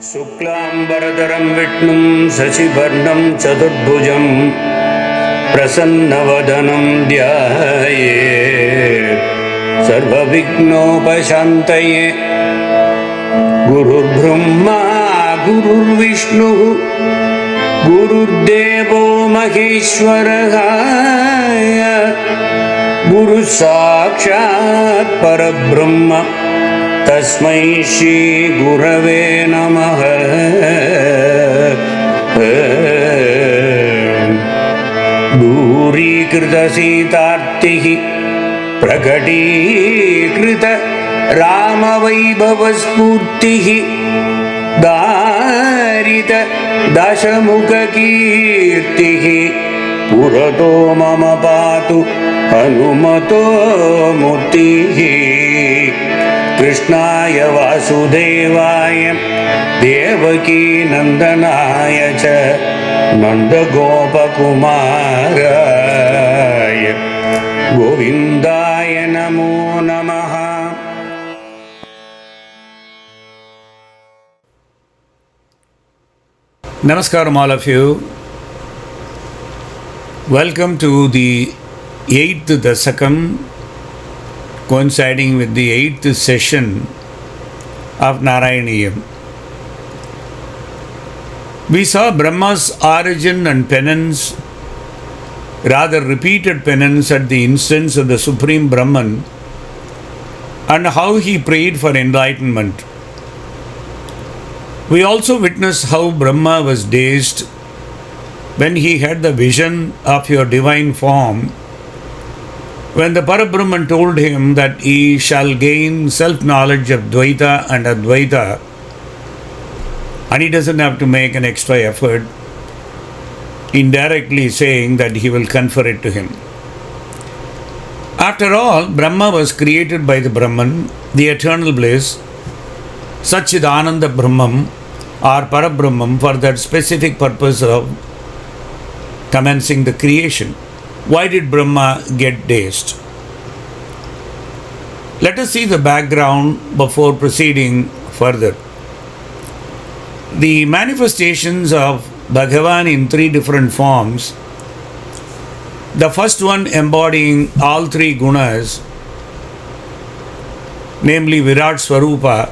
शुक्लांबरधरं विष्णुं शशिवर्णं चतुर्भुजं प्रसन्नवदनं ध्यायेत् सर्वविघ्नोपशान्तये। गुरुर्ब्रह्मा गुरुर्विष्णुः गुरुर्देवो महेश्वरः गुरुः साक्षात् परब्रह्म तस्मै श्री गुरवे नमः। दूरीकृत सीतार्तिः प्रकटीकृत रामवैभवस्फूर्तिः दारित दशमुखकीर्तिः पुरतो मम पातु हनुमतो मूर्तिः। कृष्णाय वासुदेवाय देवकी नंदनाय च नंदगोपकुमाराय गोविंदाय नमो नमः। Namaskaram all of you. Welcome to the 8th Dasakam, coinciding with the 8th session of Narayaniyam. We saw Brahma's origin and penance, rather repeated penance at the instance of the Supreme Brahman, and how he prayed for enlightenment. We also witnessed how Brahma was dazed when he had the vision of your divine form, when the Parabrahman told him that he shall gain self-knowledge of Dvaita and Advaita, and he doesn't have to make an extra effort, indirectly saying that he will confer it to him. After all, Brahma was created by the Brahman, the eternal bliss, Satchidananda Brahmam or Parabrahmam, for that specific purpose of commencing the creation. Why did Brahma get dazed? Let us see the background before proceeding further. The manifestations of Bhagavan in three different forms, the first one embodying all three gunas, namely Virat Swarupa,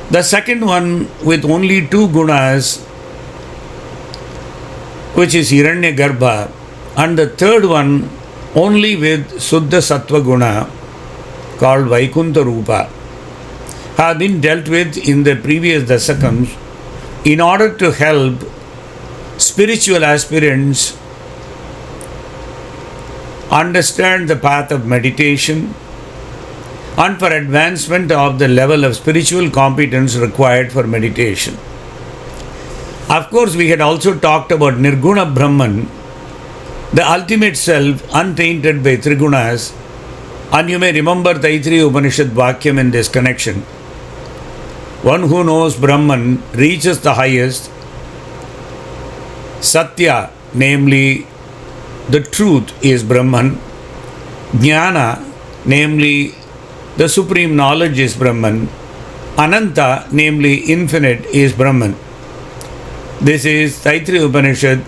the second one with only two gunas, which is Hiranya Garbha, and the third one only with Suddha Sattva Guna, called Vaikuntha Rupa, have been dealt with in the previous Dasakams in order to help spiritual aspirants understand the path of meditation and for advancement of the level of spiritual competence required for meditation. Of course, we had also talked about Nirguna Brahman, the ultimate self, untainted by Trigunas, and you may remember Taittiriya Upanishad Vakyam in this connection. One who knows Brahman reaches the highest. Satya, namely the truth, is Brahman. Jnana, namely the supreme knowledge, is Brahman. Ananta, namely infinite, is Brahman. This is Taittiriya Upanishad,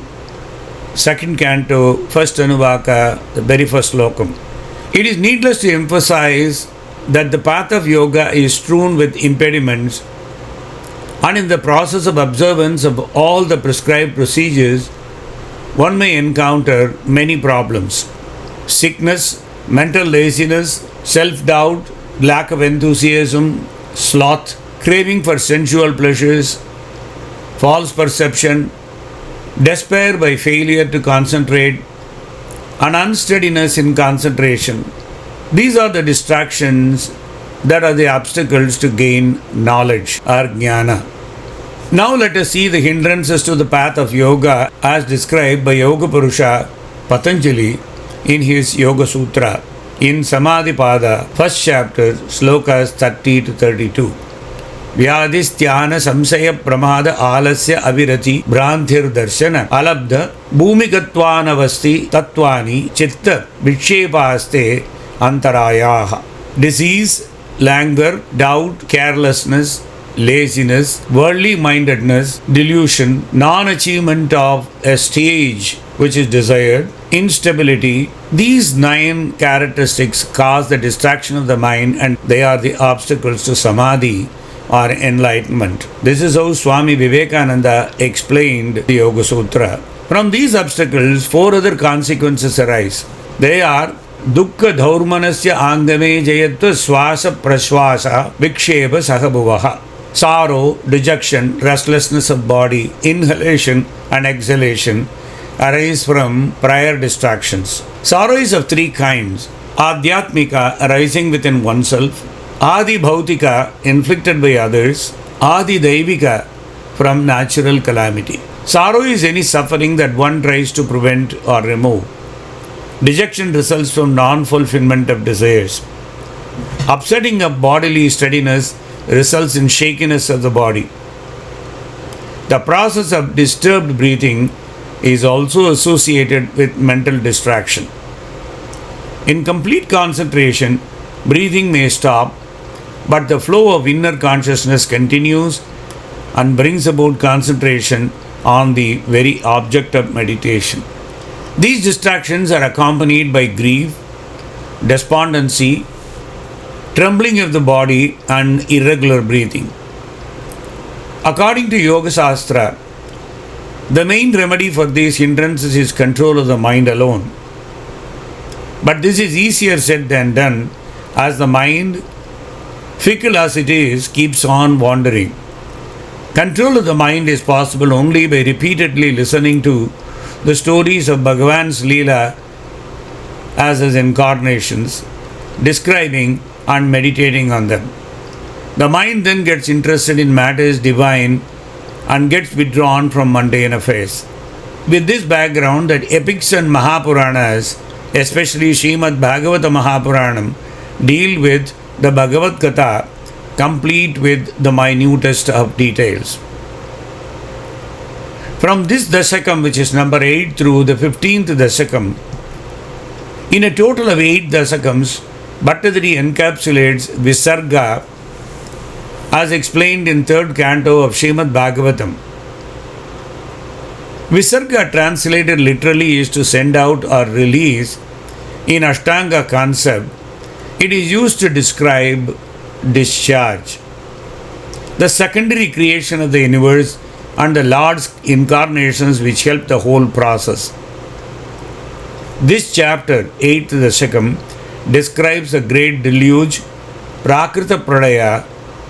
2nd canto, 1st Anuvaka, the very first slokam. It is needless to emphasize that the path of yoga is strewn with impediments, and in the process of observance of all the prescribed procedures, one may encounter many problems: sickness, mental laziness, self-doubt, lack of enthusiasm, sloth, craving for sensual pleasures, false perception, despair by failure to concentrate, and unsteadiness in concentration. These are the distractions that are the obstacles to gain knowledge or jnana. Now let us see the hindrances to the path of yoga as described by Yoga Purusha Patanjali in his Yoga Sutra in Samadhipada, 1st chapter, slokas 30 to 32. Vyadhisthana samsaya pramada alasya avirati bhranthir darshana alabdha bhumikatvanavasti tattvani chitta vikshepaste antarayaha. Disease, languor, doubt, carelessness, laziness, worldly mindedness, delusion, non achievement of a stage which is desired, instability. These 9 characteristics cause the distraction of the mind, and they are the obstacles to samadhi or enlightenment. This is how Swami Vivekananda explained the Yoga Sutra. From these obstacles, 4 other consequences arise. They are dukkha dhaurmanasya angame jayatva swasa praswasa viksheva sahabhuvaha. Sorrow, dejection, restlessness of body, inhalation and exhalation arise from prior distractions. Sorrow is of 3 kinds. Adhyatmika, arising within oneself. Adi bhautika, inflicted by others. Adi daivika, from natural calamity. Sorrow is any suffering that one tries to prevent or remove. Dejection results from non-fulfillment of desires. Upsetting of bodily steadiness results in shakiness of the body. The process of disturbed breathing is also associated with mental distraction. In complete concentration, breathing may stop, but the flow of inner consciousness continues and brings about concentration on the very object of meditation. These distractions are accompanied by grief, despondency, trembling of the body, and irregular breathing. According to Yoga Shastra, the main remedy for these hindrances is control of the mind alone. But this is easier said than done, as the mind, fickle as it is, keeps on wandering. Control of the mind is possible only by repeatedly listening to the stories of Bhagavan's Leela as his incarnations, describing and meditating on them. The mind then gets interested in matters divine and gets withdrawn from mundane affairs. With this background, that epics and Mahapuranas, especially Srimad Bhagavata Mahapuranam, deal with the Bhagavad Gita, complete with the minutest of details. From this Dasakam, which is number 8 through the 15th Dasakam, in a total of 8 Dasakams, Bhattadri encapsulates Visarga as explained in 3rd canto of Srimad Bhagavatam. Visarga, translated literally, is to send out or release. In Ashtanga concept, it is used to describe discharge. The secondary creation of the universe and the Lord's incarnations which help the whole process. This chapter, 8th Dasakam, describes a great deluge, Prakrita Pralaya,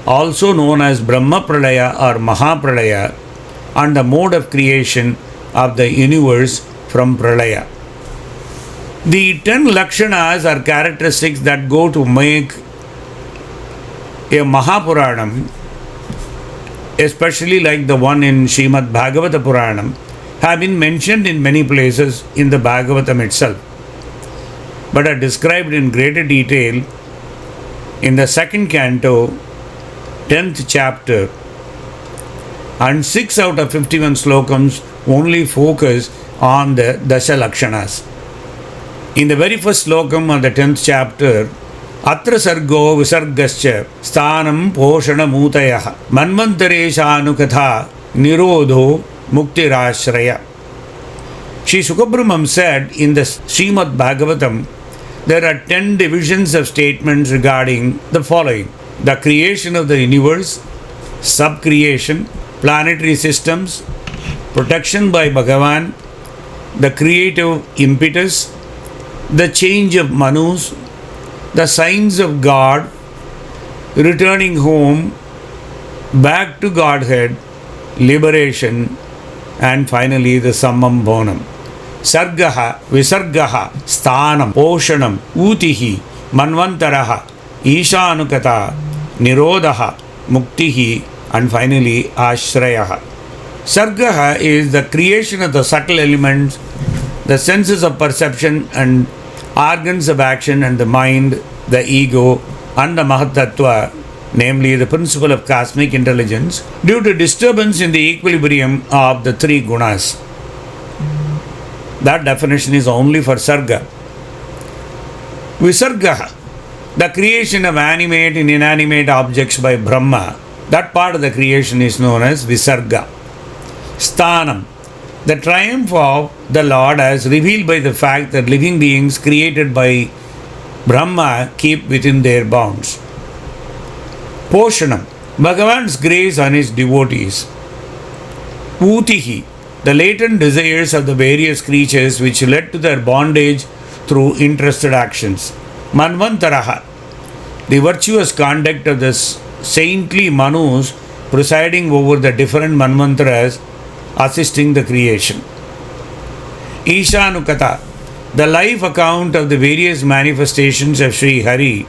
also known as Brahma Pralaya or Mahapralaya, and the mode of creation of the universe from Pralaya. The 10 Lakshanas are characteristics that go to make a Mahapuranam, especially like the one in Srimad Bhagavata Puranam, have been mentioned in many places in the Bhagavatam itself, but are described in greater detail in the 2nd canto, 10th chapter, and 6 out of 51 slokams only focus on the Dasha Lakshanas. In the very first slokam of the 10th chapter, Atra sargo visargascha sthanam poshana mutayah manvantareshanukatha nirodho muktirashraya. Shri Sukabrahmam said in the Srimad Bhagavatam, there are 10 divisions of statements regarding the following: the creation of the universe, sub-creation, planetary systems, protection by Bhagavan, the creative impetus, the change of Manus, the signs of God, returning home, back to Godhead, liberation, and finally the Sammam Bonam. Sargaha, Visargaha, Sthanam, Poshanam, Utihi, Manvantaraha, Ishanukata, Nirodha, Muktihi, and finally Ashrayaha. Sargaha is the creation of the subtle elements, the senses of perception and organs of action, and the mind, the ego, and the Mahatattva, namely the principle of cosmic intelligence, due to disturbance in the equilibrium of the 3 gunas. That definition is only for Sarga. Visarga, the creation of animate and inanimate objects by Brahma, That part of the creation is known as Visarga. Sthanam, the triumph of the Lord as revealed by the fact that living beings created by Brahma keep within their bounds. Poshanam, Bhagavan's grace on his devotees. Utihi, the latent desires of the various creatures which led to their bondage through interested actions. Manvantaraha, the virtuous conduct of the saintly Manus presiding over the different Manvantaras assisting the creation. Ishanukata, the life account of the various manifestations of Sri Hari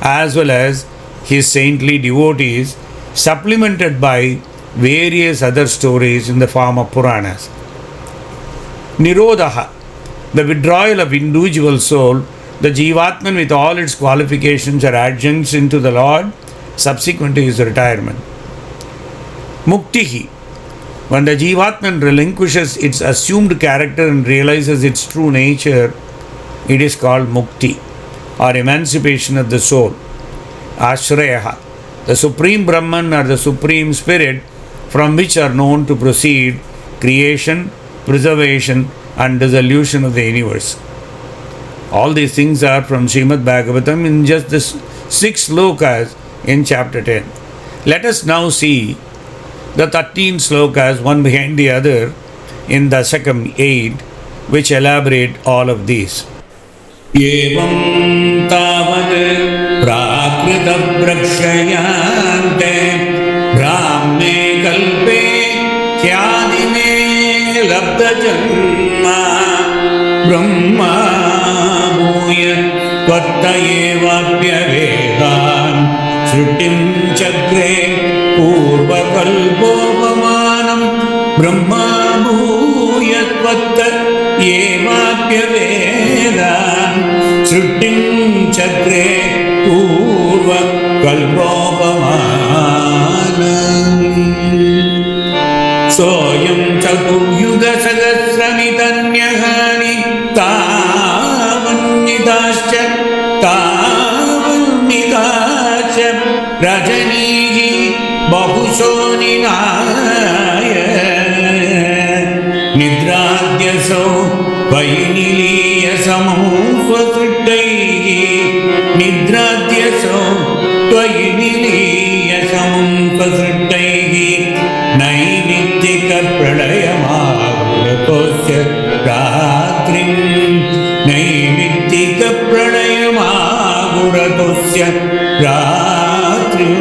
as well as his saintly devotees, supplemented by various other stories in the form of Puranas. Nirodha, the withdrawal of individual soul, the Jivatman with all its qualifications or adjuncts into the Lord, subsequent to his retirement. Muktihi, when the Jivatman relinquishes its assumed character and realizes its true nature, it is called Mukti, or emancipation of the soul. Ashrayaha, the Supreme Brahman or the Supreme Spirit from which are known to proceed creation, preservation and dissolution of the universe. All these things are from Srimad Bhagavatam in just the 6 slokas in chapter 10. Let us now see the 13 slokas, one behind the other, in Dasakam 8, which elaborate all of these. Evam tavad prakrita prakshayante brahme kalpe kyadine labda janma brahma bhuya tvatta evapya vedan shrutim chakre purva kalpopamanam brahma bhuya tvatta evapya vedan shrutim chakre purva kalpopamanam soyam chaturyuga sagasramitanyahani tavannidascha rajaniji bahushoninaya nidradyaso vainiliya samam swasrittaihi nidradyaso vainiliya samam swasrittaihi naimittika pralayamagratosya ratrim naimittika pralayamagratosya ratrim.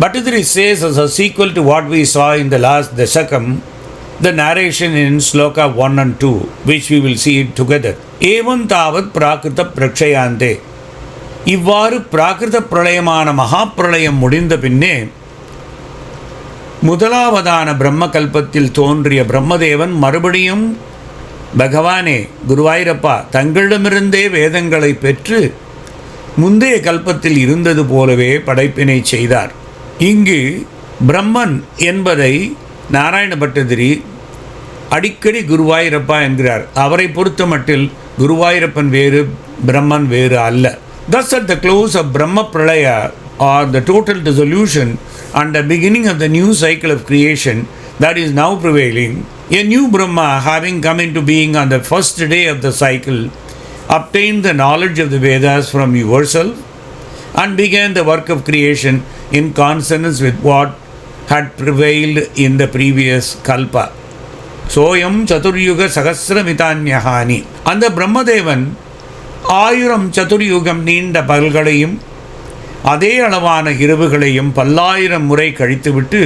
Bhattacharya says as a sequel to what we saw in the last Dasakam, the narration in sloka 1 and 2, which we will see together. Evam tavad prakrita prakshayante. இவ்வாறு பிராகிருத பிரளயமான மகாப்பிரளயம் முடிந்த பின்னே முதலாவதான பிரம்ம கல்பத்தில் தோன்றிய பிரம்மதேவன் மறுபடியும் பகவானே குருவாயிரப்பா தங்களிடமிருந்தே வேதங்களை பெற்று முந்தைய கல்பத்தில் இருந்தது போலவே படைப்பினை செய்தார். இங்கு பிரம்மன் என்பதை நாராயண பட்டதிரி அடிக்கடி குருவாயிரப்பா என்கிறார். அவரை பொறுத்த மட்டில் குருவாயிரப்பன் வேறு பிரம்மன் வேறு அல்ல. Thus at the close of Brahma Pralaya or the total dissolution and the beginning of the new cycle of creation that is now prevailing, a new Brahma having come into being on the first day of the cycle obtained the knowledge of the Vedas from yourself and began the work of creation in consonance with what had prevailed in the previous kalpa. Soyam Chaturyuga Sahasramitanyahani. And the Brahmadevan 1000 சதுர்யுகம் நீண்ட பகல்களையும் அதே அளவான இரவுகளையும் 10000 முறை கழித்துவிட்டு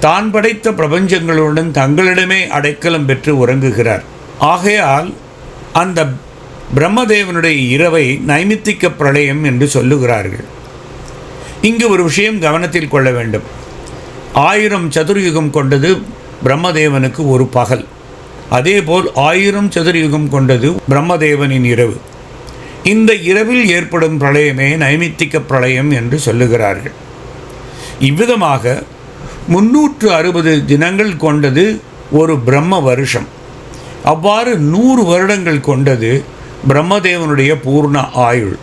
தான் படைத்த பிரபஞ்சங்களுடன் தங்களிடமே அடைக்கலம் பெற்று உறங்குகிறார். ஆகையால் அந்த பிரம்மதேவனுடைய இரவை நைமித்திக்க பிரளயம் என்று சொல்லுகிறார்கள். இங்கு ஒரு விஷயம் கவனத்தில் கொள்ள வேண்டும். 1000 சதுர்யுகம் கொண்டது பிரம்மதேவனுக்கு ஒரு பகல். அதேபோல் 1000 சதுர்யுகம் கொண்டது பிரம்மதேவனின் இரவு. இந்த இரவில் ஏற்படும் பிரளயமே நைமித்திக்க பிரளயம் என்று சொல்லுகிறார்கள். இவ்விதமாக 360 தினங்கள் கொண்டது ஒரு பிரம்ம வருஷம். அவ்வாறு 100 வருடங்கள் கொண்டது பிரம்மதேவனுடைய பூர்ண ஆயுள்.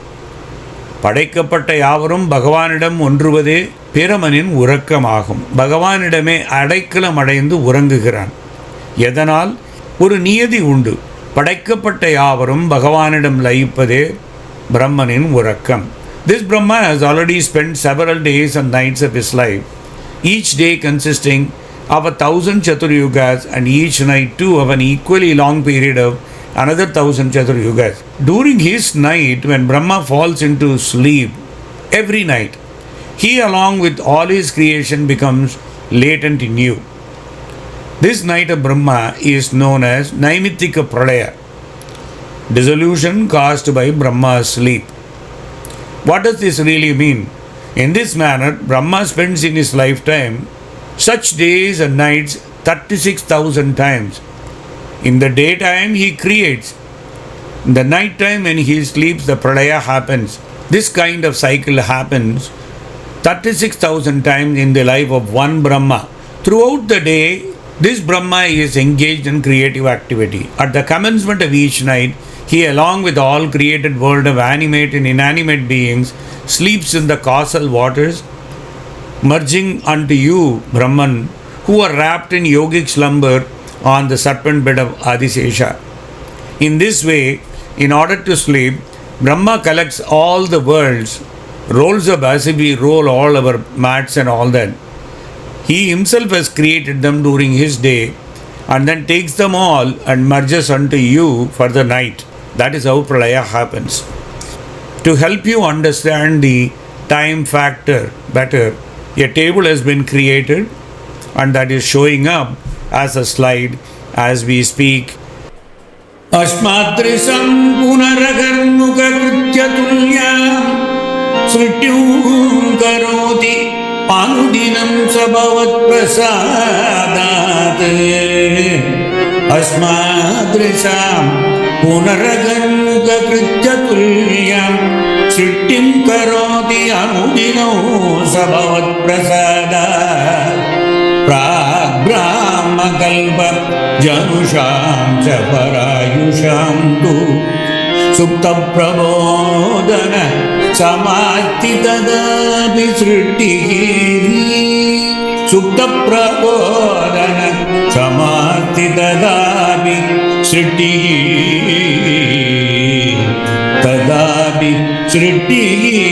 படைக்கப்பட்ட யாவரும் பகவானிடம் ஒன்றுவதே பிரமனின் உறக்கமாகும். பகவானிடமே அடைக்கலம் அடைந்து உறங்குகிறான். எதனால்? ஒரு நியதி உண்டு. படைக்கப்பட்ட யாவரும் பகவானிடம் லயிப்பதே பிரம்மனின் உறக்கம். This Brahma has already spent several days and nights of his life, each day consisting of 1,000 Chaturyugas and each night too of an equally long period of another 1,000 Chaturyugas. During his night, when Brahma falls into sleep, every night, he along with all his creation becomes latent in you. This night of Brahma is known as Naimittika Pralaya, dissolution caused by Brahma's sleep. What does this really mean? In this manner, Brahma spends in his lifetime such days and nights 36,000 times. In the daytime, he creates. In the night time, when he sleeps, the Pralaya happens. This kind of cycle happens 36,000 times in the life of one Brahma. Throughout the day, this Brahma is engaged in creative activity. At the commencement of each night, he, along with all created world of animate and inanimate beings, sleeps in the causal waters, merging unto you, Brahman, who are wrapped in yogic slumber on the serpent bed of Adisesha. In this way, in order to sleep, Brahma collects all the worlds, rolls up as if we roll all our mats and all that. He himself has created them during his day and then takes them all and merges unto you for the night. That is how Pralaya happens. To help you understand the time factor better, a table has been created and that is showing up as a slide as we speak. Ashmadrisam punaragarmuka krityatulyam srityum karoti anudinam sabhavat prasadat. Ashmadrisam punaragarmuka krityatulyam srityum karoti anudinam sabhavat prasadat. Pragbrahmakalpa janusham cha parayusham tu supta prabodhana samadhi tadapi sritihi. Supta prabodhana samadhi tadapi sritihi. Tadapi sritihi.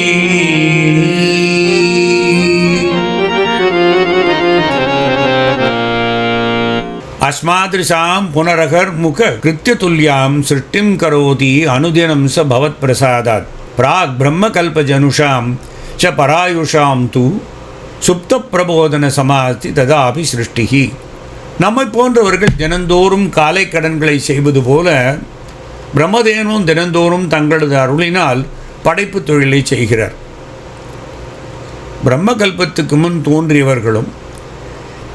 Asmadrisam punaragar mukha krityatulyam srittim karoti anudyanam sa bhavat prasadat. Prag brahma kalpa janusham cha parayusham tu supta prabodhana samasti tadapi srishtihi. நம்மை போன்றவர்கள் தினந்தோறும் காலை கடன்களை செய்வது போல பிரம்மதேவனும் தினந்தோறும் தங்களது அருளினால் படைப்பு தொழிலை செய்கிறார். பிரம்ம கல்பத்துக்கு முன் தோன்றியவர்களும்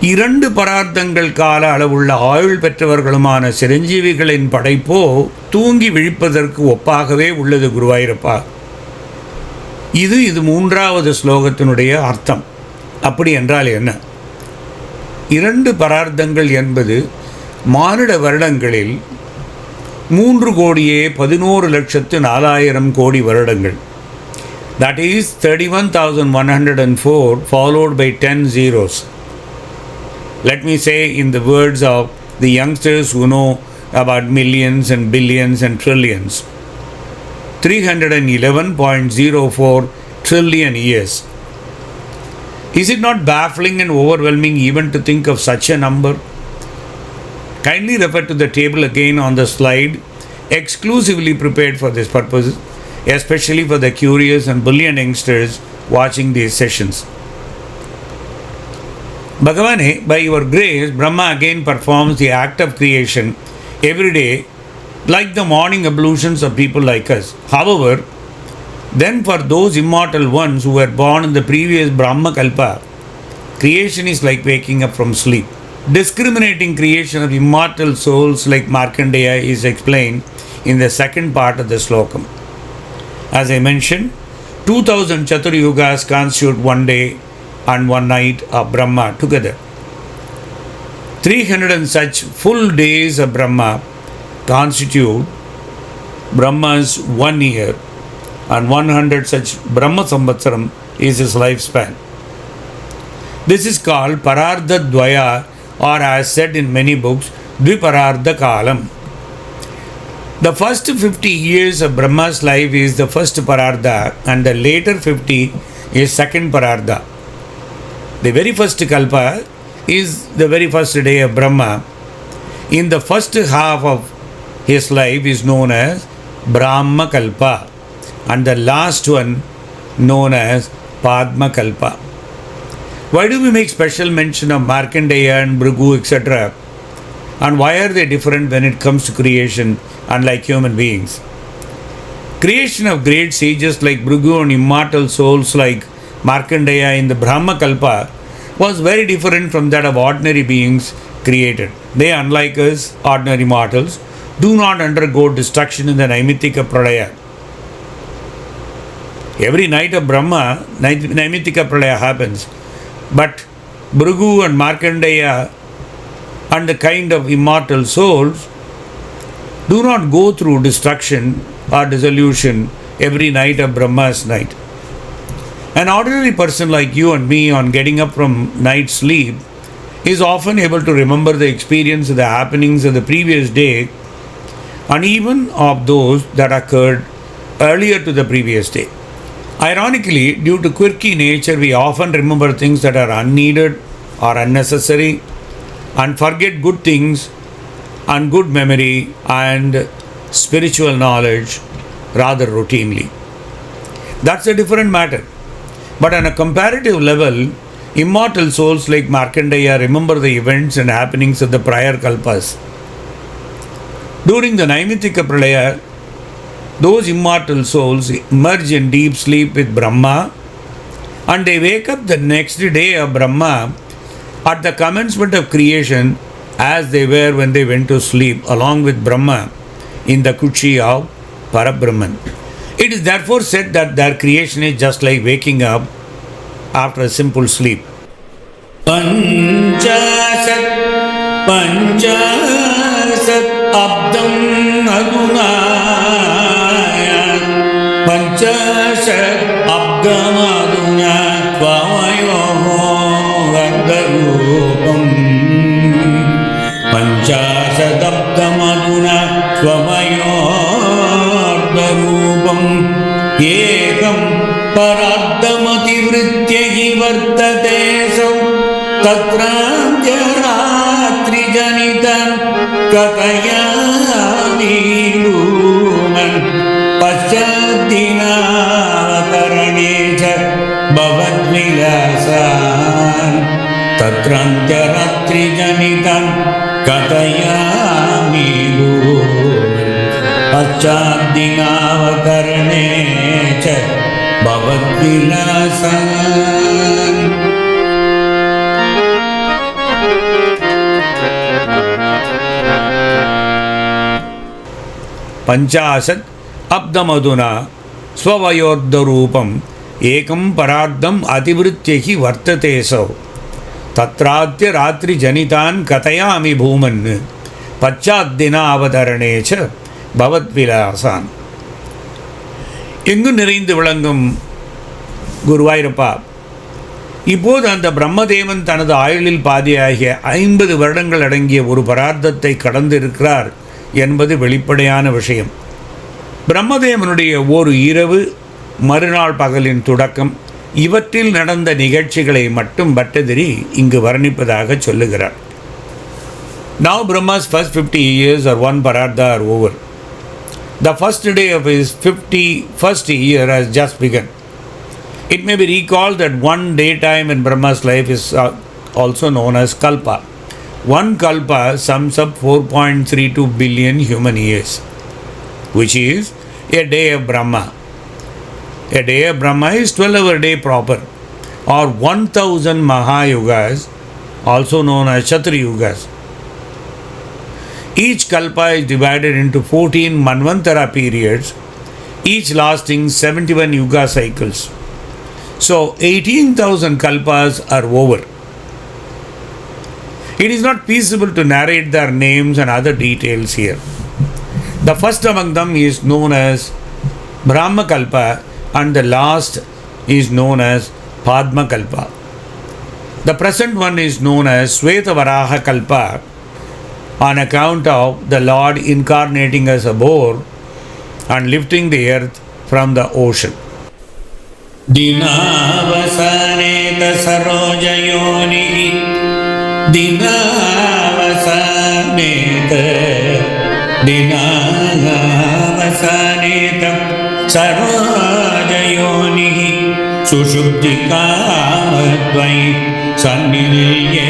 2 பரார்த்தங்கள் கால அளவுள்ள ஆயுள் பெற்றவர்களுமான சிரஞ்சீவிகளின் படைப்போ தூங்கி விழிப்பதற்கு ஒப்பாகவே உள்ளது குருவாயூரப்பா. இது 3வது ஸ்லோகத்தினுடைய அர்த்தம். அப்படி என்றால் என்ன? 2 பரார்த்தங்கள் என்பது மானிட வருடங்களில் 3,11,04,00,000 கோடி வருடங்கள். That is 31,104 followed by 10 zeros. Let me say in the words of the youngsters who know about millions and billions and trillions, 311.04 trillion years. Is it not baffling and overwhelming even to think of such a number? Kindly refer to the table again on the slide, exclusively prepared for this purpose, especially for the curious and brilliant youngsters watching these sessions. Bhagavane, by your grace, Brahma again performs the act of creation every day, like the morning ablutions of people like us. However, then for those immortal ones who were born in the previous Brahma Kalpa, creation is like waking up from sleep. Discriminating creation of immortal souls like Markandeya is explained in the second part of the slokam. As I mentioned, 2,000 Chaturyugas constitute one day and one night of Brahma together. 300 such full days of Brahma constitute Brahma's 1 year, and 100 such Brahma Samvatsaram is his lifespan. This is called Parardha Dvaya, or as said in many books, Dviparardha Kalam. The first 50 years of Brahma's life is the first Parardha, and the later 50 is second Parardha. The very first Kalpa is the very first day of Brahma. In the first half of his life is known as Brahma Kalpa, and the last one known as Padma Kalpa. Why do we make special mention of Markandeya and Bhrigu, etc.? And why are they different when it comes to creation, unlike human beings? Creation of great sages like Bhrigu and immortal souls like Markandeya in the Brahma Kalpa was very different from that of ordinary beings created. They, unlike us, ordinary mortals, do not undergo destruction in the Naimittika Pralaya. Every night of Brahma, Naimittika Pralaya happens. But Bhrigu and Markandeya and the kind of immortal souls do not go through destruction or dissolution every night of Brahma's night. An ordinary person like you and me, on getting up from night sleep, is often able to remember the experience of the happenings of the previous day and even of those that occurred earlier to the previous day. Ironically, due to quirky nature, we often remember things that are unneeded or unnecessary and forget good things and good memory and spiritual knowledge rather routinely. That's a different matter. But on a comparative level, immortal souls like Markandeya remember the events and happenings of the prior kalpas. During the Naimittika Pralaya, those immortal souls merge in deep sleep with Brahma, and they wake up the next day of Brahma at the commencement of creation as they were when they went to sleep along with Brahma in the Kuchi of Parabrahman. It is therefore said that their creation is just like waking up after a simple sleep. Panchasat abdam adunaya Panchasat abdam adunaya Tvamayoho Vardarupam Panchasat abdam adunaya Tvamayoho Vardarupam Ekam Paradamati Vrityahi Vartate Sau Tatranja Ratri Janitan Katayami Luman Paschadina Karanecha Bhavat-vilasan Tatranja Ratri Janitan Katayami Luman Paschadina Karanecha Bhavat-vilasan. Panchasat abdamaduna swavayordarupam ekam parardam ativrityehi vartatesau tatratya ratri janitan katayami bhuman pachaddina avadaranecha bhavat-vilasan. எங்கு நிறைந்து விளங்கும் குருவாயூரப்பா, இப்போது அந்த பிரம்மதேவன் தனது ஆயுளில் பாதியாகிய 50 வருடங்கள் அடங்கிய ஒரு பரார்த்தத்தை கடந்து இருக்கிறார் என்பது வெளிப்படையான விஷயம். பிரம்மதேவனுடைய ஒரு இரவு மறுநாள் பகலின் தொடக்கம் இவற்றில் நடந்த நிகழ்ச்சிகளை மட்டும் பட்டதிரி இங்கு வர்ணிப்பதாக சொல்லுகிறார். Now Brahma's first 50 years or one parardha are over. The first day of his 51st year has just begun. It may be recalled that one daytime in Brahma's life is also known as Kalpa. One Kalpa sums up 4.32 billion human years, which is a day of Brahma. A day of Brahma is 12-hour day proper, or 1000 Mahayugas, also known as Kshatriyugas. Each Kalpa is divided into 14 Manvantara periods, each lasting 71 Yuga cycles. So 18,000 Kalpas are over. It is not feasible to narrate their names and other details here. The first among them is known as Brahmakalpa and the last is known as Padmakalpa. The present one is known as Svetavaraha Kalpa on account of the Lord incarnating as a boar and lifting the earth from the ocean. Dinavasaneta sarojayoni Dinavasaneta sarojayoni Sushubdikamadvai Sanniniye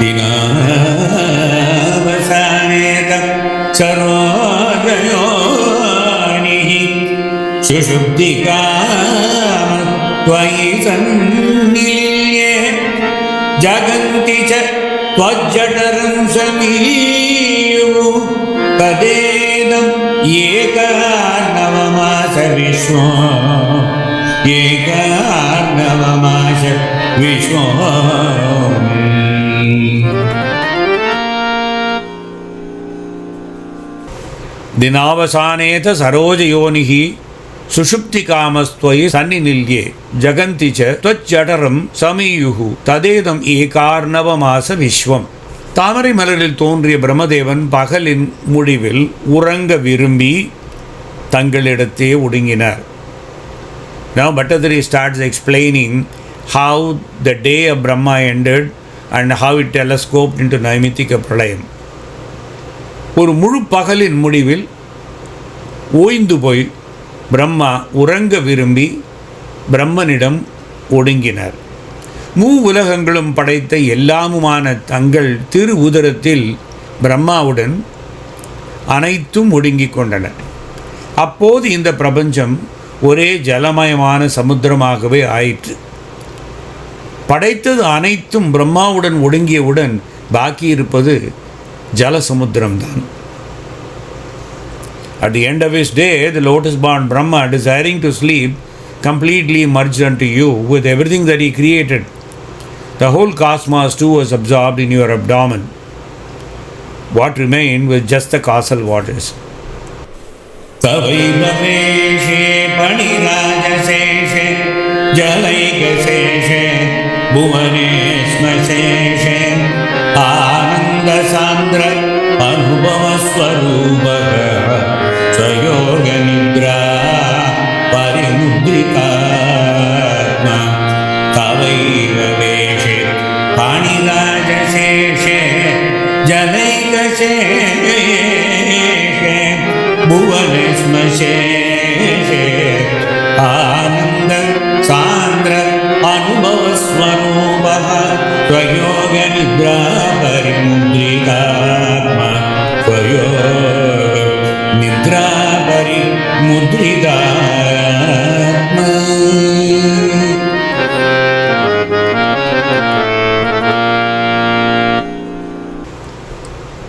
Dinavasaneta sarojayoni Sushubdikamadvai Sanniniye Jaganti cha Tvajjataram samiyu Tadedam Ekarnavamasa Vishwam Ekarnavamasa Vishwam. Dinavasaneta sarojayonihi Sushuptikamastvai Sanninilye Jaganticha Tvajjataram Samiyuhu Tadedam Ekarnavamasa Vishwam. தாமரை மலரில் தோன்றிய பிரம்மதேவன் பகலின் முடிவில் உறங்க விரும்பி தங்களிடத்தே ஒடுங்கினார். Now Bhattadri starts explaining how the day of Brahma ended and how it telescoped into Naimittika Pralayam. ஒரு முழு பகலின் முடிவில் ஓய்ந்து போய் பிரம்மா உறங்க விரும்பி பிரம்மனிடம் ஒடுங்கினார். மூ உலகங்களும் படைத்த எல்லாமுமான தங்கள் திரு உதரத்தில் பிரம்மாவுடன் அனைத்தும் ஒடுங்கிக் கொண்டன. அப்போது இந்த பிரபஞ்சம் ஒரே ஜலமயமான சமுத்திரமாகவே ஆயிற்று. படைத்தது அனைத்தும் பிரம்மாவுடன் ஒடுங்கியவுடன் பாக்கி இருப்பது ஜலசமுத்திரம்தான். At the end of his day, the lotus-born Brahma, desiring to sleep, completely merged unto you with everything that he created. The whole cosmos too was absorbed in your abdomen. What remained was just the causal waters. Tavaivaveshe panirajaseshe jalaikaseshe bhuvanesmaseshe anandasandra anubhavasvarupaha sayoganidra parimudrikatma tavaivaveshe panirajaseshe jalaikaseshe bhuvanesmaseshe ananda sandra anubhavasvarupaha sayoganidra parimudrikatma sayoganidra parimudrikatma.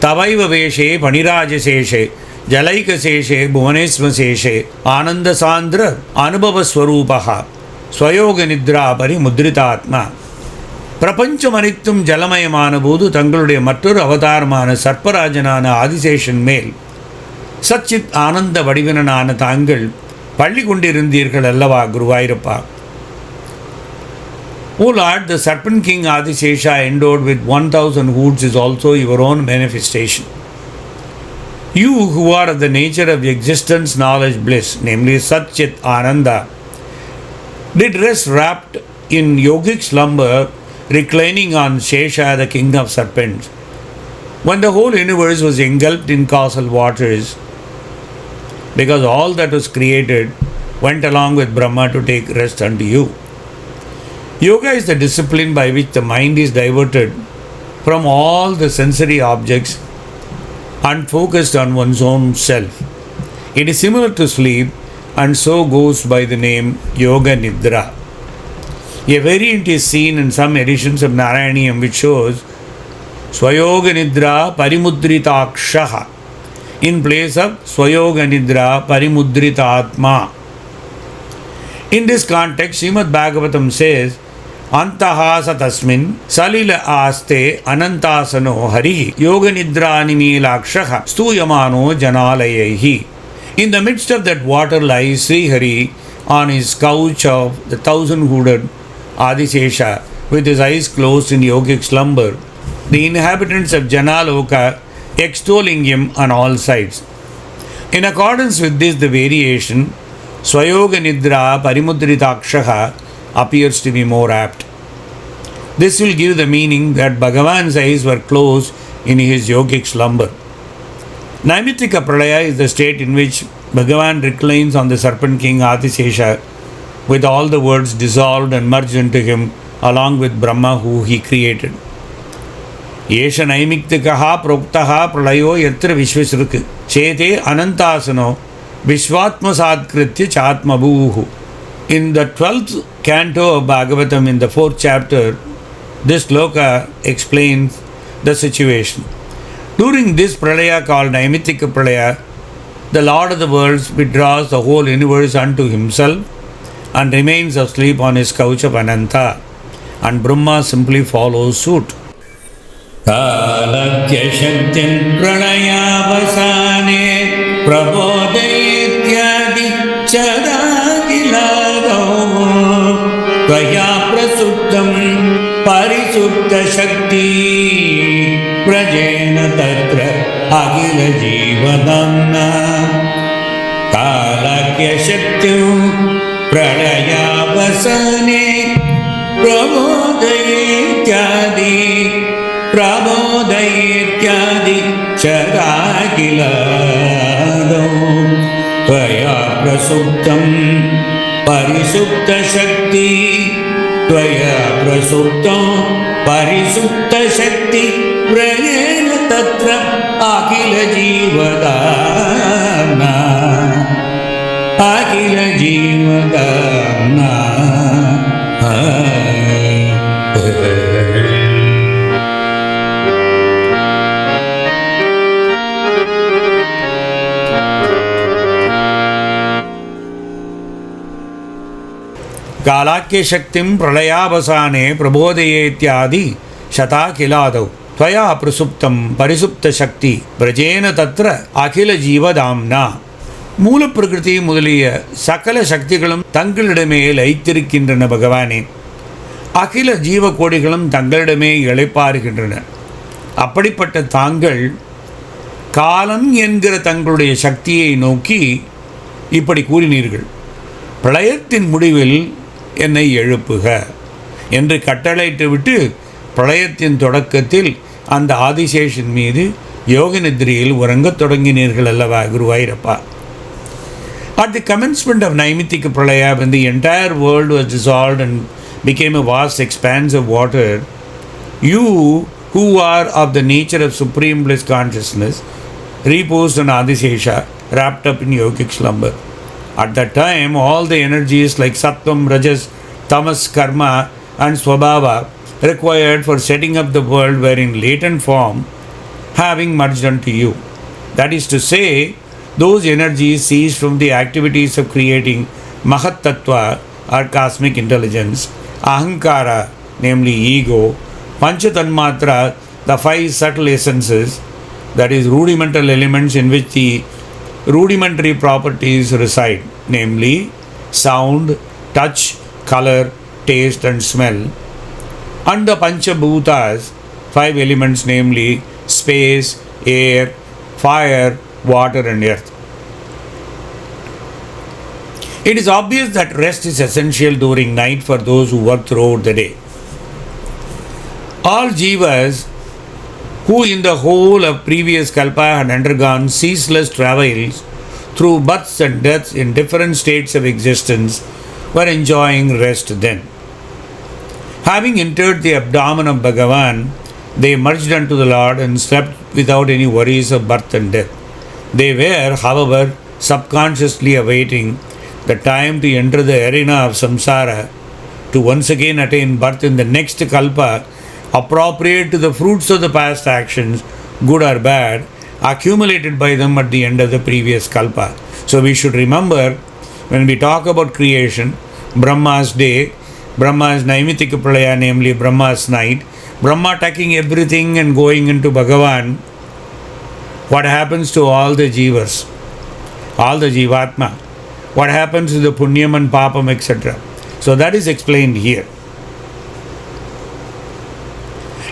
Tavaivaveshe panirajaseshe jalaikaseshe bhuvanesmaseshe anandasandra anubhavasvarupaha ஸ்வயோகநித்ரா பரிமுத்ரிதாத்மா. பிரபஞ்சம் அனைத்தும் ஜலமயமான போது தங்களுடைய மற்றொரு அவதாரமான சர்ப்பராஜனான ஆதிசேஷன் மேல் சச்சித் ஆனந்த வடிவனான தாங்கள் பள்ளி கொண்டிருந்தீர்கள் அல்லவா Guruvayurappa. O Lord, the serpent king Adisesha endowed with 1000 hoods is also your own manifestation. You who are of the nature of existence, knowledge, bliss, namely Satchit Ananda, did rest wrapped in yogic slumber, reclining on Shesha, the king of serpents, when the whole universe was engulfed in causal waters, because all that was created went along with Brahma to take rest unto you. Yoga is the discipline by which the mind is diverted from all the sensory objects and focused on one's own self. It is similar to sleep and so goes by the name Yoga Nidra. A variant is seen in some editions of Narayaniyam which shows Swayoga Nidra Parimudritakshaha in place of Swayoga Nidra Parimudritatma. In this context, Srimad Bhagavatam says, Antahasa tasmin salila aste anantasano harihi yoga nidranimilakshaha stuyamano janalayehi. In the midst of that water lies Sri Hari on his couch of the thousand-hooded Adisesha with his eyes closed in yogic slumber, the inhabitants of Janaloka extolling him on all sides. In accordance with this, the variation Swayoga Nidra Parimudritakshaha appears to be more apt. This will give the meaning that Bhagavan's eyes were closed in his yogic slumber. Naimittika Pralaya is the state in which Bhagavan reclines on the serpent king Adisesha with all the worlds dissolved and merged into him along with Brahma who he created. Yesha Naimitikaha Proktaha Pralayo Yatra Vishvasruk Chete Anantasano Vishwatma Sadkritya Chatma Bhuhu. In the 12th canto of Bhagavatam, in the 4th chapter, this sloka explains the situation. During this Pralaya called Naimittika Pralaya, the Lord of the worlds withdraws the whole universe unto himself and remains asleep on his couch of Ananta, and Brahma simply follows suit. Kalakya Shaktin Pralayavasane Prabodaityadi Chadagilado Tvaya Prasuttam Parisutta Shakti Prajena Tatra Agila Jivadamna Kalakya Shaktim Pralayavasane Prabodaityadi Chadagilado Tvaya Prasuttam Parisutta Shakti Tvaya Prasuttam Parisutta Shakti Prajena Tatra Akila Jivadana Akila Jivadana Kalakya Shaktim Pralayavasane Prabodhayetyadi Shata Kiladav Tvaya Prasuptam Parisupta Shakti Prajena Tatra Akila Jivadamna. மூல பிரகிருதி முதலிய சகல சக்திகளும் தங்களிடமே லயித்திருக்கின்றன பகவானே. அகில ஜீவ கோடிகளும் தங்களிடமே இளைப்பாறுகின்றன. அப்படிப்பட்ட தாங்கள் காலம் என்கிற தங்களுடைய சக்தியை நோக்கி இப்படி கூறினீர்கள். பிரளயத்தின் முடிவில் என்னை எழுப்புக என்று கட்டளையிட்டுவிட்டு பிரளயத்தின் தொடக்கத்தில் அந்த ஆதிசேஷன் மீது யோக நித்ரையில் உறங்கத் தொடங்கினீர்கள் அல்லவா குருவாயிரப்பா. At the commencement of Naimittika Pralaya, when the entire world was dissolved and became a vast expanse of water, you, who are of the nature of supreme bliss consciousness, reposed on Adisesha, wrapped up in yogic slumber. At that time, all the energies like Sattvam, Rajas, Tamas, Karma and Swabhava required for setting up the world were in latent form, having merged unto you. That is to say, those energies ceased from the activities of creating Mahat Tattva or cosmic intelligence, Ahankara, namely ego, Panchatanmatra, the 5 subtle essences, that is rudimental elements in which the rudimentary properties reside, namely sound, touch, color, taste and smell, and the Panchabhutas, 5 elements, namely space, air, fire, water and earth. It is obvious that rest is essential during night for those who work throughout the day. All jivas who in the whole of previous kalpa had undergone ceaseless travels through births and deaths in different states of existence were enjoying rest then. Having entered the abdomen of Bhagavan, they merged unto the Lord and slept without any worries of birth and death. They were, however, subconsciously awaiting the time to enter the arena of samsara, to once again attain birth in the next kalpa, appropriate to the fruits of the past actions, good or bad, accumulated by them at the end of the previous kalpa. So we should remember, when we talk about creation, Brahma's day, Brahma's Naimittika Pralaya, namely Brahma's night, Brahma taking everything and going into Bhagavan, what happens to all the jivas, all the jivatma? What happens to the punyam and papam, etc.? So that is explained here.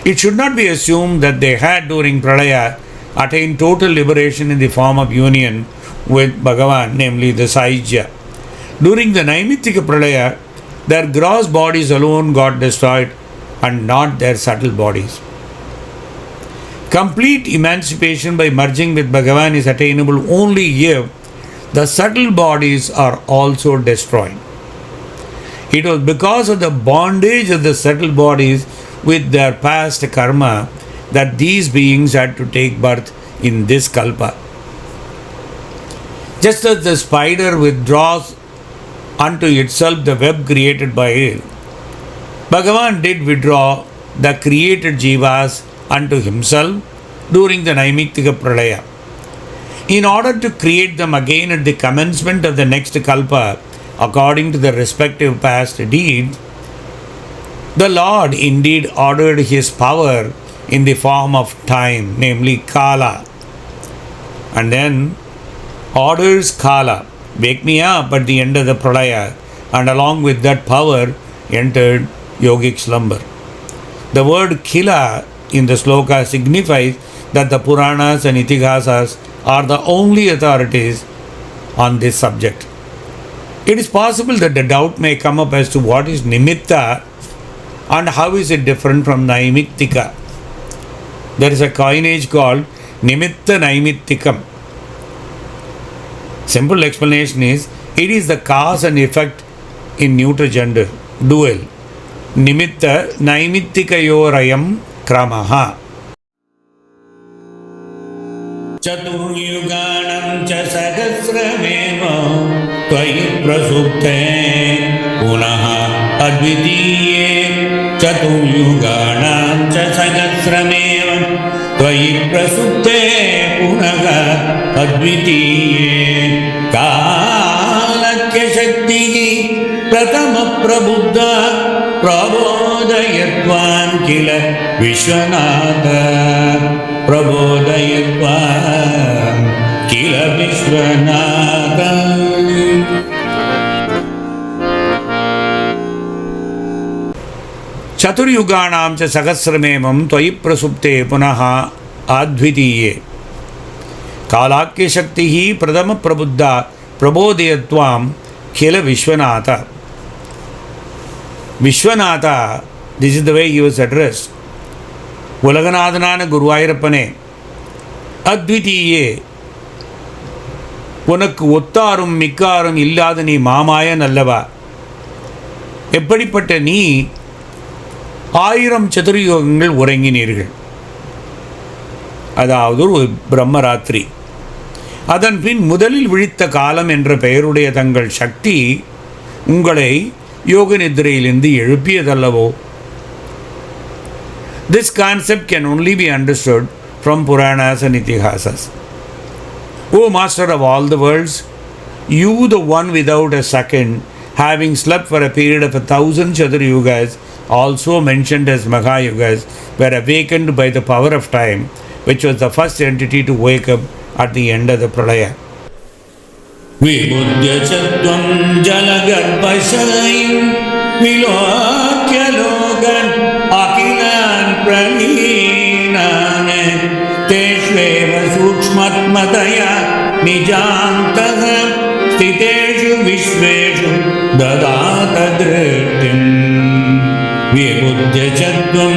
It should not be assumed that they had during Pralaya attained total liberation in the form of union with Bhagavan, namely the Saijya. During the Naimittika Pralaya, their gross bodies alone got destroyed and not their subtle bodies. Complete emancipation by merging with Bhagavan is attainable only if the subtle bodies are also destroyed. It was because of the bondage of the subtle bodies with their past karma that these beings had to take birth in this kalpa. Just as the spider withdraws unto itself the web created by it, Bhagavan did withdraw the created jivas unto himself during the Naimittika Pralaya. In order to create them again at the commencement of the next kalpa, according to the respective past deeds, the Lord indeed ordered his power in the form of time, namely Kala, and then orders Kala, wake me up at the end of the Pralaya, and along with that power entered yogic slumber. The word Kila in the sloka signifies that the Puranas and Itihasas are the only authorities on this subject. It is possible that the doubt may come up as to what is Nimitta and how is it different from Naimittika. There is a coinage called Nimitta Naimittikam. Simple explanation is, it is the cause and effect in neuter gender, dual. Nimitta Naimitikayorayam kramaha. Chaturyuganam cha sahasrameva tvayi prasupte punaha advitiye. Chaturyuganam cha sahasrameva tvayi prasupte punaha advitiye. Kalakya shakti pratama prabuddha prabodayatvam kila Vishwanatha. Prabodayatvam kila Vishwanatha. Chaturyuganam cha sahasramemam tvayi prasupte punaha advitiye. Kalakya shaktihi pradama prabuddha prabodayatvam kila Vishwanatha. Vishwanatha, this is the way he was addressed. உலகநாதனான குருவாயூரப்பனே, அத்விதீயே, உனக்கு ஒத்தாரும் மிக்காரும் இல்லாத நீ மாமாயன் அல்லவா? எப்படிப்பட்ட நீ 1000 சதுர்யுகங்கள் உறங்கினீர்கள். அதாவது ஒரு பிரம்மராத்திரி. அதன் பின் முதலில் விழித்த காலம் என்ற பெயருடைய தங்கள் சக்தி உங்களை யோக நித்திரையிலிருந்து எழுப்பியதல்லவோ? This concept can only be understood from Puranas and Itihasas. O Master of all the worlds, you, the one without a second, having slept for a period of 1000 Chaturyugas, also mentioned as Mahayugas, were awakened by the power of time, which was the first entity to wake up at the end of the Pralaya. Vibhudyachatvam jalagarbhasayim vilokya logan akilan praninane teshveva sukshmatmadaya nijantaha stiteshu vishveshu dadata drishtim. Vibhudyachatvam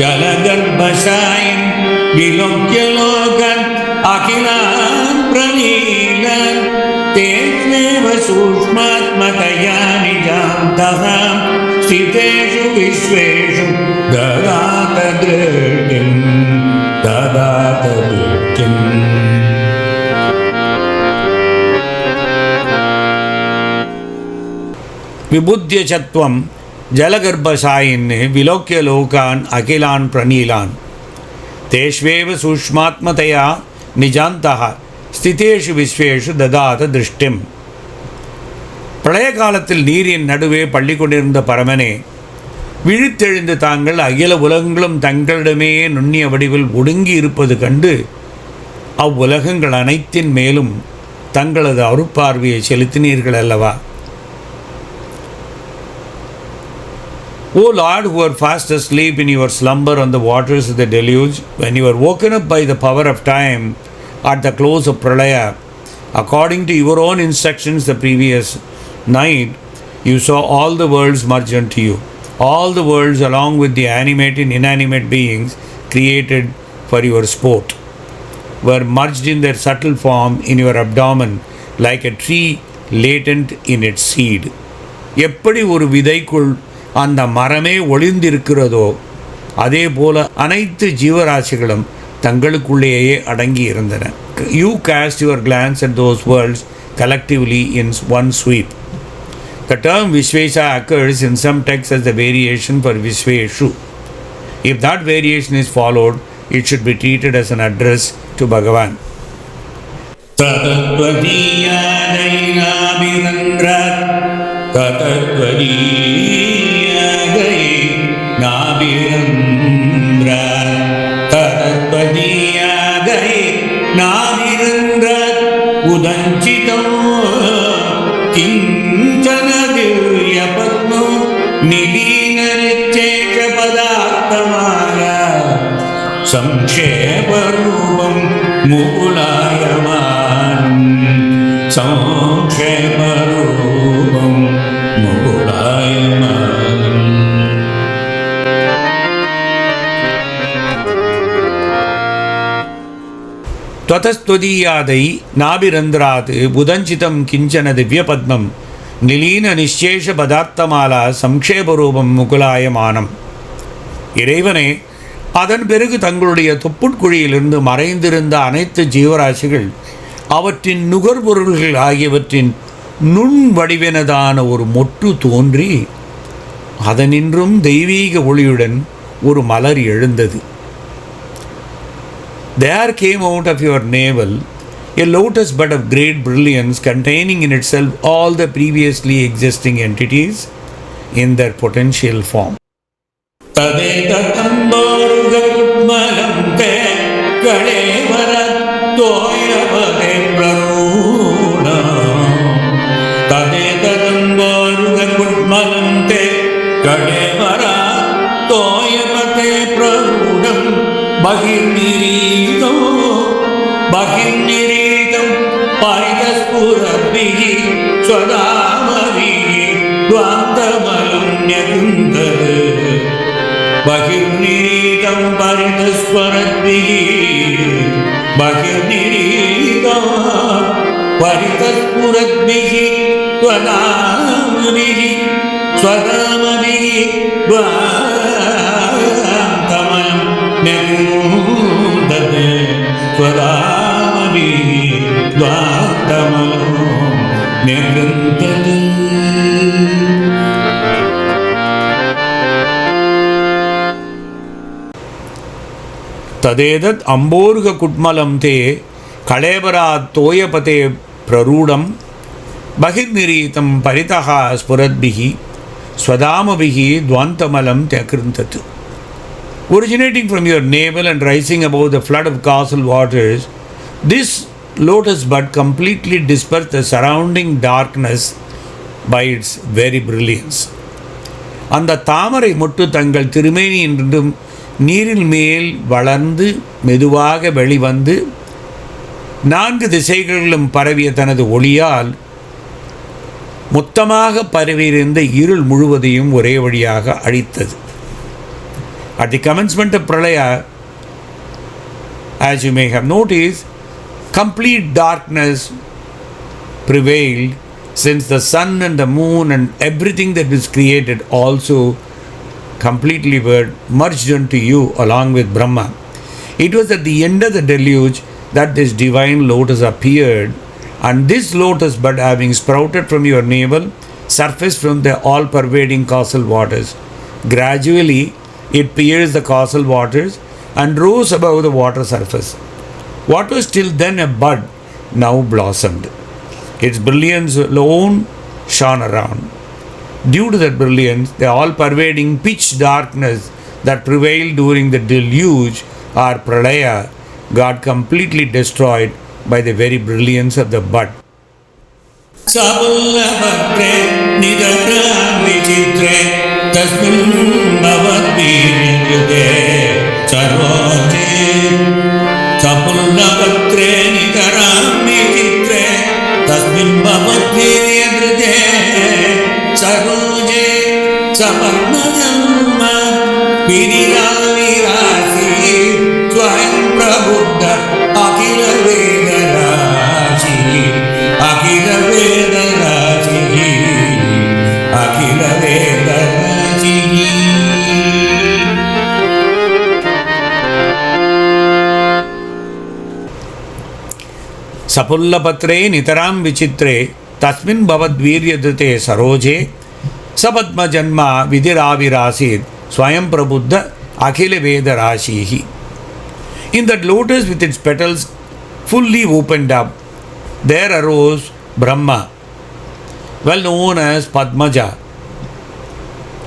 jalagarbhasayim vilokya logan akilan praninane teshveva sukshmatmadaya nijantaha stiteshu vishveshu dadata drishtim. Vibhudyachatvam jalagarbhasayin vilokya lokan akilan pranilan teshveva sushmatmataya nijantaha stiteshu vishveshu dadata drishtim. பிரளய காலத்தில் நீரின் நடுவே பள்ளி கொண்டிருந்த பரமனே, விழித்தெழுந்து தாங்கள் அகில உலகங்களும் தங்களிடமே நுண்ணிய வடிவில் ஒடுங்கி இருப்பது கண்டு அவ்வுலகங்கள் அனைத்தின் மேலும் தங்களது அருட்பார்வையை செலுத்தினீர்கள் அல்லவா? O Lord, who are fast asleep in your slumber on the waters of the deluge, when you were woken up by the power of time at the close of Pralaya, according to your own instructions the previous night, you saw all the worlds merge unto you. All the worlds, along with the animate and inanimate beings created for your sport, were merged in their subtle form in your abdomen like a tree latent in its seed. எப்படி ஒரு விதைக்குள் அந்த மரமே ஒளிந்திருக்கிறதோ அதே போல அனைத்து ஜீவராசிகளும் தங்களுக்குள்ளேயே அடங்கி இருந்தன. You cast your glance at those worlds collectively in one sweep. The term Vishvesha occurs in some texts as the variation for Vishveshu. If that variation is followed, it should be treated as an address to Bhagavan. Tatattvadiyadainabhirandra Tatattvadiyadainabhirandra Tatattvadiyadainabhirandra Udanchitam Kinchana Divyapatno Nidinaricheka Padarthamaya Samksheparupam Mukulayaman Samksheparupam Mukulayaman. Tvatastvadiyadai Nabhirandrat Budanchitam Kinchana Divyapadmam Nilina Nishchesha Padarthamala Samksheparupam Mukulayamanam. இறைவனே, அதன் பிறகு தங்களுடைய தொப்புட்குழியிலிருந்து மறைந்திருந்த அனைத்து ஜீவராசிகள் அவற்றின் நுகர்பொருள்கள் ஆகியவற்றின் நுண் வடிவெனதான ஒரு மொட்டு தோன்றி அதனின்றும் தெய்வீக ஒளியுடன் ஒரு மலர் எழுந்தது. There came out of your navel a lotus bud of great brilliance containing in itself all the previously existing entities in their potential form. Tadetatambarugatmalam te kalevara toyavade praruna Tadetatambarugatmalam te kalevara toyavade prarunam Bahirniridam Paritaspuradvihi Swadamavihi Dvantamalam Nyagundadu Bahirniridam Paritaspuradvihi Paritaspuradvihi Swadamavihi Dvantamalam Nyagundadu Swadamavihi Dvantamalam Nyagundadu. Tadedat amborga kutmalam te kalebara toyapate prarudam bahirniritam paritaha spuradbihi swadamabihi dvantamalam tyakrintatu. Originating from your navel and rising above the flood of causal waters, this lotus bud completely dispersed the surrounding darkness by its very brilliance. அந்த தாமரை மொட்டு தங்கள் திருமேனியின்றும் நீரில் மேல் வளர்ந்து மெதுவாக வெளிவந்து 4 திசைகளிலும் பரவிய தனது ஒளியால் மொத்தமாக பரவியிருந்த இருள் முழுவதையும் ஒரே வழியாக அழித்தது. At the commencement of Pralaya, as you may have noticed, complete darkness prevailed, since the sun and the moon and everything that was created also completely were merged into you along with Brahma. It was at the end of the deluge that this divine lotus appeared, and this lotus bud, having sprouted from your navel, surfaced from the all-pervading causal waters. Gradually, it pierced the causal waters and rose above the water surface. What was till then a bud now blossomed. Its brilliance alone shone around. Due to that brilliance, the all-pervading pitch darkness that prevailed during the deluge or Pralaya got completely destroyed by the very brilliance of the bud. Sapullapatre nidara vichitre tasmin bhavatviriyude saroje. Sapullapatre nidara vichitre tasmin bhavatviriyude saroje. Saparnajanma Piriravirashi Swayam Prabuddha Akila Vedarashi Akila Vedarashi Akila Vedarashi. Sapullapatre nitaram vichitre tasmin bhavadviryadate saroje Sapadma Janma Vidiravirasi Swayam Prabuddha Akhila Veda Rashihi. In that lotus with its petals fully opened up, there arose Brahma, well known as Padmaja,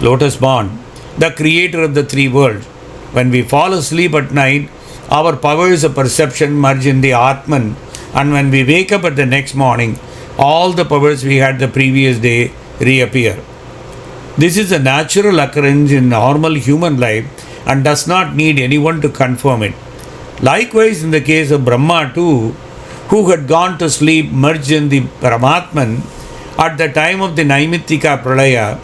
lotus born, the creator of the three worlds. When we fall asleep at night, our powers of perception merge in the Atman, and when we wake up at the next morning, all the powers we had the previous day reappear. This is a natural occurrence in normal human life and does not need anyone to confirm it. Likewise, in the case of Brahma too, who had gone to sleep merged in the Paramatman at the time of the Naimittika Pralaya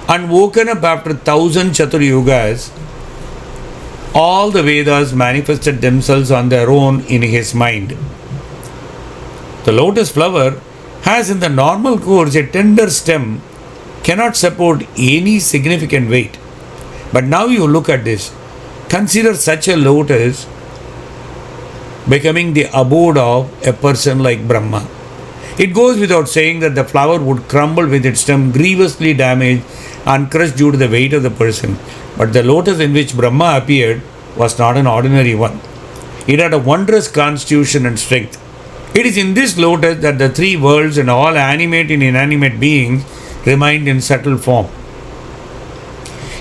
and woken up after 1,000 Chaturyugas, all the Vedas manifested themselves on their own in his mind. The lotus flower has in the normal course a tender stem, cannot support any significant weight. But now you look at this. Consider such a lotus becoming the abode of a person like Brahma. It goes without saying that the flower would crumble with its stem grievously damaged and crushed due to the weight of the person. But the lotus in which Brahma appeared was not an ordinary one. It had a wondrous constitution and strength. It is in this lotus that the three worlds and all animate and inanimate beings remained in subtle form.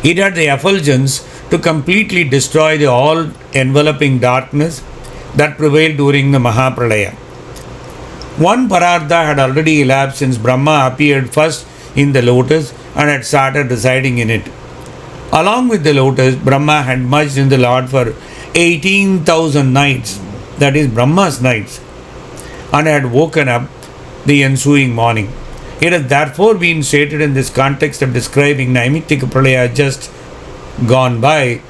It had the effulgence to completely destroy the all-enveloping darkness that prevailed during the Mahapralaya. One Parartha had already elapsed since Brahma appeared first in the lotus and had started residing in it. Along with the lotus, Brahma had merged in the Lord for 18,000 nights, that is Brahma's nights, and had woken up the ensuing morning. It has therefore been stated in this context of describing Naimittika Pralaya just gone by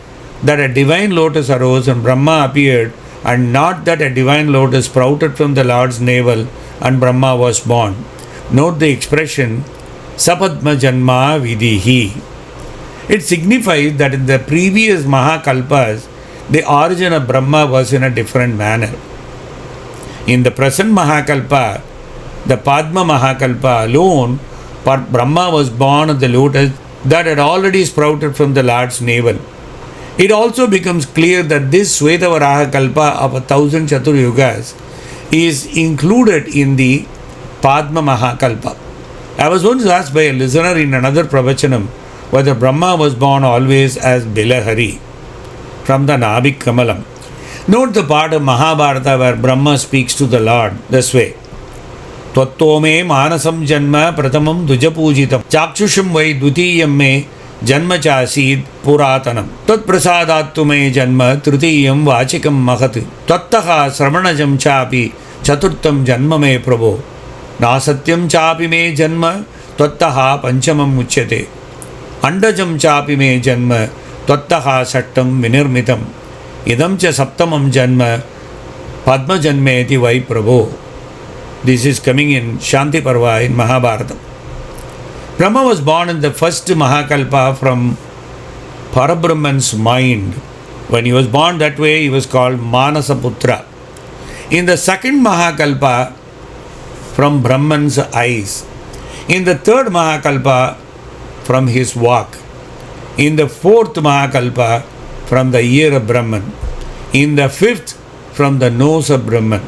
that a divine lotus arose and Brahma appeared, and not that a divine lotus sprouted from the Lord's navel and Brahma was born. Note the expression Sapadma Janma Vidihi. It signifies that in the previous Mahakalpas, the origin of Brahma was in a different manner. In the present Mahakalpa, the Padma Mahakalpa alone, Brahma was born of the lotus that had already sprouted from the Lord's navel. It also becomes clear that this Svetavaraha Kalpa of 1,000 Chaturyugas is included in the Padma Mahakalpa. I was once asked by a listener in another pravachanam whether Brahma was born always as Bilahari from the Nabik Kamalam. Note the part of Mahabharata where Brahma speaks to the Lord this way. Tvattome manasam janma pratamam dujapujitam chakshusham vai dutiyam me janma chasid puratanam tat prasadattu me janma trutiyam vachikam mahat tvattaha sravanajam chapi chaturtam janma me prabho nasatyam chapi me janma tvattaha panchamam uchyate andajam chapi me janma tvattaha sattam vinirmitam idam cha saptamam janma padma janmeti vai prabho. This is coming in Shanti Parva in Mahabharata. Brahma was born in the first Mahakalpa from Parabrahman's mind. When he was born that way, he was called Manasaputra. In the second Mahakalpa, from Brahman's eyes. In the third Mahakalpa, from his walk. In the fourth Mahakalpa, from the ear of Brahman. In the fifth, from the nose of Brahman.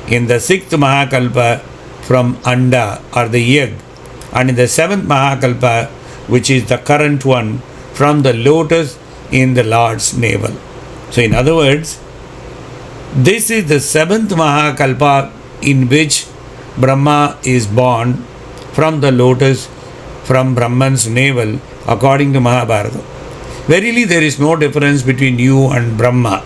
In the sixth Mahakalpa, from Anda or the egg, and in the seventh Mahakalpa, which is the current one, from the lotus in the Lord's navel. So, in other words, this is the seventh Mahakalpa in which Brahma is born from the lotus from Brahman's navel, according to Mahabharata. Verily, there is no difference between you and Brahma.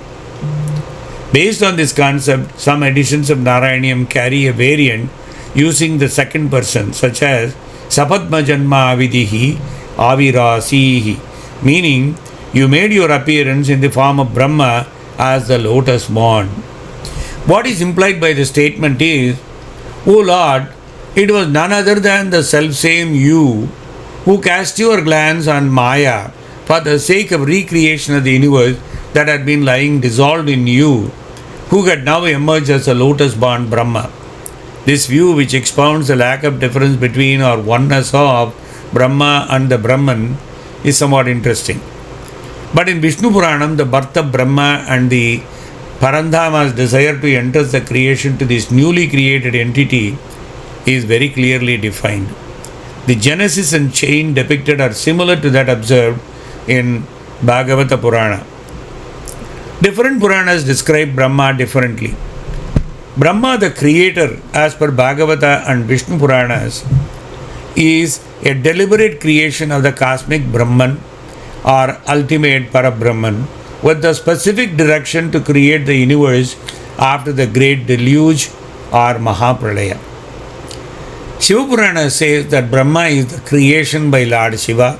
Based on this concept, some editions of Narayaniam carry a variant using the second person, such as Sapadma Janma Avidihi Avirasihi, meaning you made your appearance in the form of Brahma as the lotus born. What is implied by the statement is, O Lord, it was none other than the selfsame you who cast your glance on Maya for the sake of recreation of the universe that had been lying dissolved in you, who had now emerged as a lotus-born Brahma. This view, which expounds the lack of difference between or oneness of Brahma and the Brahman, is somewhat interesting. But in Vishnu Puranam, the birth of Brahma and the Parandhama's desire to enter the creation to this newly created entity is very clearly defined. The genesis and chain depicted are similar to that observed in Bhagavata Purana. Different Puranas describe Brahma differently. Brahma, the creator, as per Bhagavata and Vishnu Puranas, is a deliberate creation of the cosmic Brahman or ultimate Parabrahman with the specific direction to create the universe after the great deluge or Mahapralaya. Shiva Purana says that Brahma is the creation by Lord Shiva,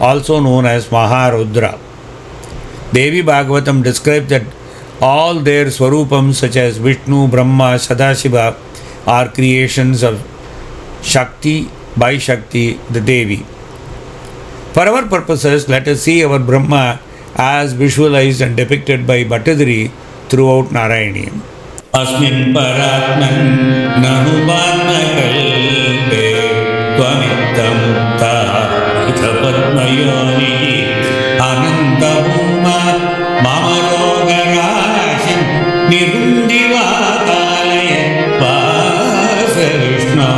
also known as Maharudra. Devi Bhagavatam describes that all their Swarupams such as Vishnu, Brahma, Sadashiva are creations of Shakti by Shakti, the Devi. For our purposes, let us see our Brahma as visualized and depicted by Bhattadri throughout Narayaniam. Asmin Paratman Nanupadma Kalpe Tvamittamutta Itapadmayoni Anandahuma Mamarogarashim Nirundivatalaya Vasa Vishnu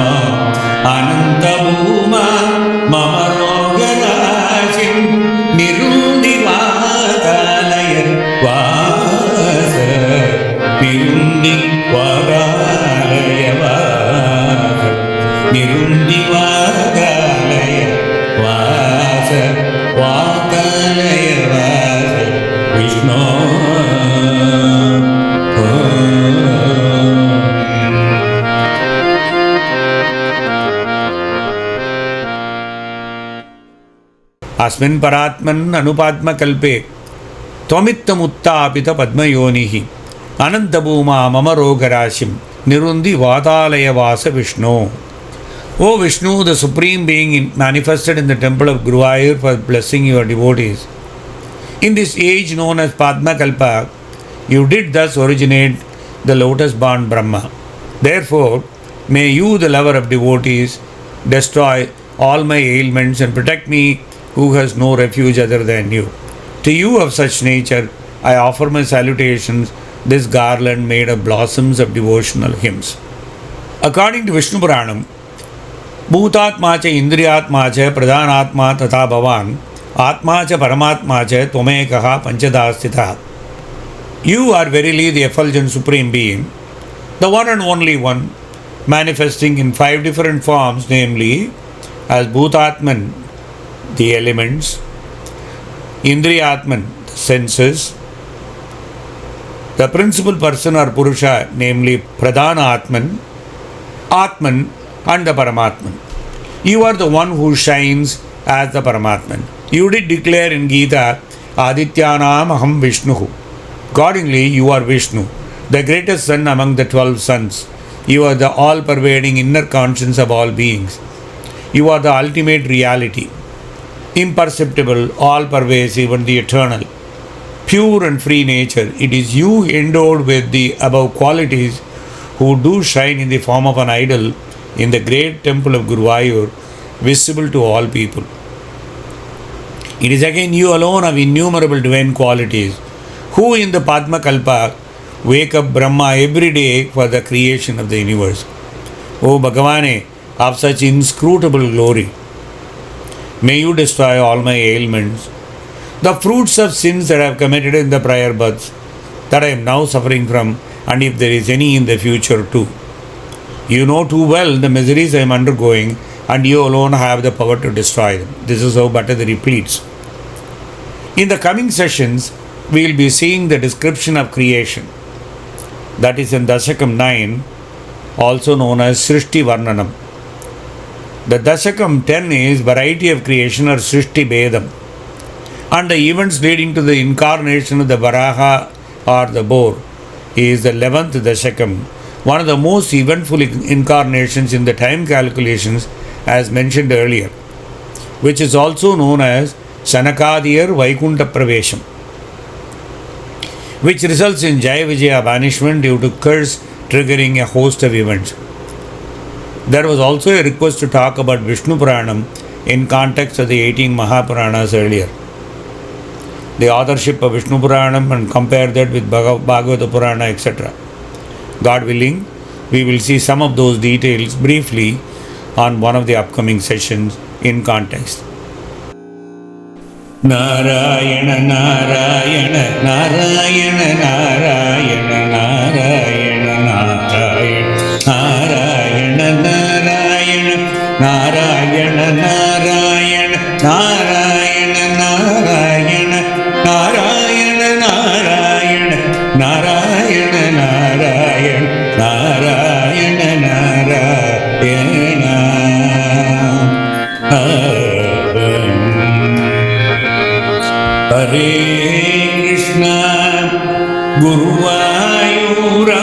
Anandahuma Mamarogarashim Nirundivatalaya Vasa Nirundivatalaya Vasa Nirundivatalaya Vasa Vatalaya Vasa Vishnu. Asmin Paratman Anupadma Kalpe Tvamittamutta Padmayonihi Anantabhuma Mamarogarashim Nirundi Vatalaya Vasa Vishnu. O Vishnu, the Supreme Being manifested in the temple of Guruvayur for blessing your devotees. In this age known as Padma Kalpa, you did thus originate the lotus-born Brahma. Therefore, may you, the lover of devotees, destroy all my ailments and protect me who has no refuge other than you. To you of such nature, I offer my salutations, this garland made of blossoms of devotional hymns. According to Vishnu Puranam, Bhutatma cha Indriyatma cha Pradhanatma tata Bhavan Atma cha Paramatma cha Tvamekaha Panchadastitha. You are verily the effulgent Supreme Being, the one and only one, manifesting in 5 different forms, namely as Bhutatman, the elements, Indriyatman, the senses, the principal person or Purusha, namely Pradhana Atman, Atman, and the Paramatman. You are the one who shines as the Paramatman. You did declare in Gita, Adityanam Aham Vishnu. Accordingly, you are Vishnu, the greatest sun among the 12 suns. You are the all-pervading inner conscience of all beings. You are the ultimate reality, imperceptible, all-pervasive, and the eternal. Pure and free nature. It is you endowed with the above qualities who do shine in the form of an idol in the great temple of Guruvayur, visible to all people. It is again you alone of innumerable divine qualities, who in the Padma Kalpa wake up Brahma every day for the creation of the universe. O Bhagavane, of such inscrutable glory, may you destroy all my ailments, the fruits of sins that I have committed in the prior births, that I am now suffering from, and if there is any in the future too. You know too well the miseries I am undergoing, and you alone have the power to destroy them. This is how Bhattadari pleads. In the coming sessions, we will be seeing the description of creation. That is in Dasakam 9, also known as Srishti Varnanam. The Dasakam 10 is variety of creation or Srishti Bedam, and the events leading to the incarnation of the Varaha or the boar is the 11th Dasakam, one of the most eventful incarnations in the time calculations as mentioned earlier, which is also known as Sanakadiyar Vaikunta Pravesham, which results in Jaya Vijaya banishment due to curse triggering a host of events. There was also a request to talk about Vishnu Puranam in context of the 18 Mahapuranas earlier. The authorship of Vishnu Puranam and compare that with Bhagavata Purana, etc. God willing, we will see some of those details briefly on one of the upcoming sessions in context. Narayana Narayana Narayana Narayana Narayana Narayana Narayana Narayana Narayana Narayana Narayana Narayana Narayana Narayana Narayana Narayana Narayana Hare Krishna Guruvayura